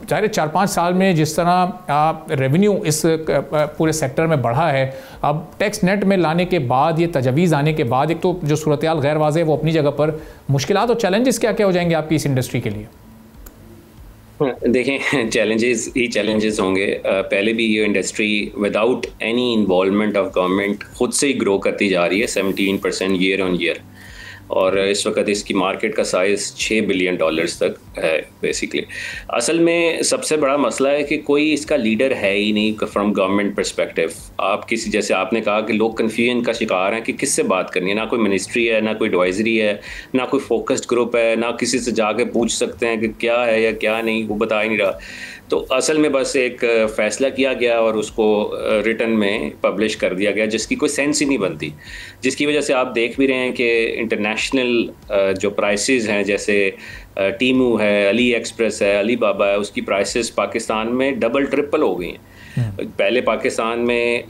चाहे 4-5 साल में जिस तरह रेवेन्यू इस पूरे सेक्टर में बढ़ा है, अब टैक्स नेट में लाने के बाद, ये तजवीज़ आने के बाद, एक तो जो सूरत हाल गैर वाज़ेह वो अपनी जगह पर, मुश्किलात और चैलेंजेस क्या क्या हो जाएंगे आपकी इस इंडस्ट्री के लिए? देखें, चैलेंजेस ही चैलेंजेस होंगे। पहले भी ये industry without any involvement of government खुद से ही ग्रो करती जा रही है 17% ईयर ऑन ईयर, और इस वक्त इसकी मार्केट का साइज़ $6 बिलियन तक है बेसिकली। असल में सबसे बड़ा मसला है कि कोई इसका लीडर है ही नहीं फ्रॉम गवर्नमेंट पर्सपेक्टिव। आप किसी, जैसे आपने कहा कि लोग कन्फ्यूजन का शिकार हैं कि किससे बात करनी है, ना कोई मिनिस्ट्री है, ना कोई एडवाइजरी है, ना कोई फोकस्ड ग्रुप है, ना किसी से जाके पूछ सकते हैं कि क्या है या क्या नहीं, वो बता ही नहीं रहा। तो असल में बस एक फ़ैसला किया गया और उसको रिटन में पब्लिश कर दिया गया, जिसकी कोई सेंस ही नहीं बनती, जिसकी वजह से आप देख भी रहे हैं कि इंटरनेशनल जो प्राइसेस हैं, जैसे टीमू है, अली एक्सप्रेस है, अली बाबा है, उसकी प्राइसेस पाकिस्तान में डबल ट्रिपल हो गई हैं। पहले पाकिस्तान में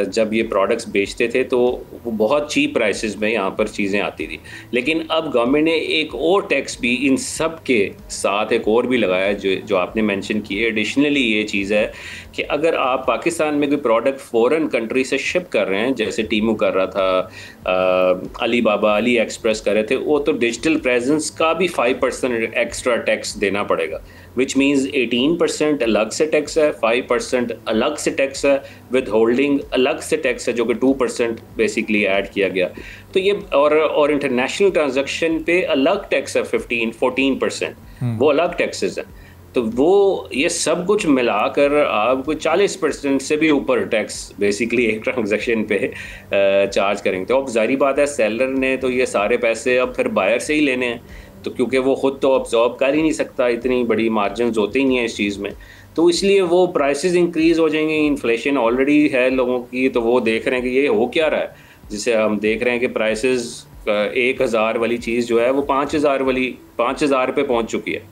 जब ये प्रोडक्ट्स बेचते थे तो वो बहुत चीप प्राइसेस में यहाँ पर चीज़ें आती थी, लेकिन अब गवर्नमेंट ने एक और टैक्स भी इन सब के साथ एक और भी लगाया जो आपने मेंशन किए। एडिशनली ये चीज़ है कि अगर आप पाकिस्तान में कोई प्रोडक्ट फ़ॉरेन कंट्री से शिप कर रहे हैं, जैसे टीमू कर रहा था, अली बाबा, अली एक्सप्रेस कर रहे थे, वो तो डिजिटल प्रेजेंस का भी 5% एक्स्ट्रा टैक्स देना पड़ेगा, विच मीन्स 18% अलग से टैक्स है, 5% अलग से टैक्स है, विद होल्डिंग अलग से टैक्स है, जो कि 2% बेसिकली ऐड किया गया। तो ये और इंटरनेशनल ट्रांजैक्शन पे अलग टैक्स है 14%, वो अलग टैक्सेस हैं। तो वो ये सब कुछ मिलाकर आपको 40% से भी ऊपर टैक्स बेसिकली एक ट्रांजैक्शन पे चार्ज करेंगे। तो अब जाहिर बात है सेलर ने तो ये सारे पैसे अब फिर बायर से ही लेने हैं, तो क्योंकि वो ख़ुद तो अब्जॉर्ब कर ही नहीं सकता, इतनी बड़ी मार्जिन होते ही नहीं है इस चीज़ में, तो इसलिए वो प्राइसेस इंक्रीज़ हो जाएंगे। इन्फ्लेशन ऑलरेडी है लोगों की, तो वो देख रहे हैं कि ये हो क्या रहा है, जिसे हम देख रहे हैं कि प्राइसेस 1000 वाली चीज़ जो है वो 5000 पे पहुँच चुकी है।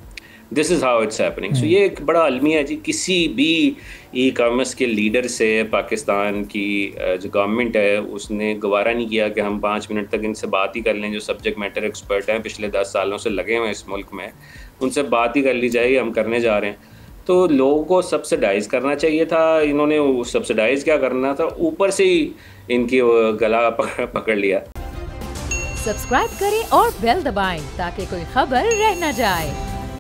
This is how it's happening. So ये एक बड़ा अलमिया है जी। किसी भी ई कॉमर्स के लीडर से पाकिस्तान की जो गवर्नमेंट है उसने गवारा नहीं किया कि हम 5 मिनट तक इनसे बात ही कर लें, जो सब्जेक्ट मैटर एक्सपर्ट हैं, पिछले 10 सालों से लगे हुए हैं इस मुल्क में, उनसे बात ही कर ली जाए, हम करने जा रहे हैं। तो लोगों को सब्सिडाइज़ करना चाहिए था, इन्होंने सब्सिडाइज़ क्या करना था, ऊपर से ही इनकी गला पकड़ लिया। सब्सक्राइब करें और बेल दबाएं ताकि कोई खबर रह न जाए।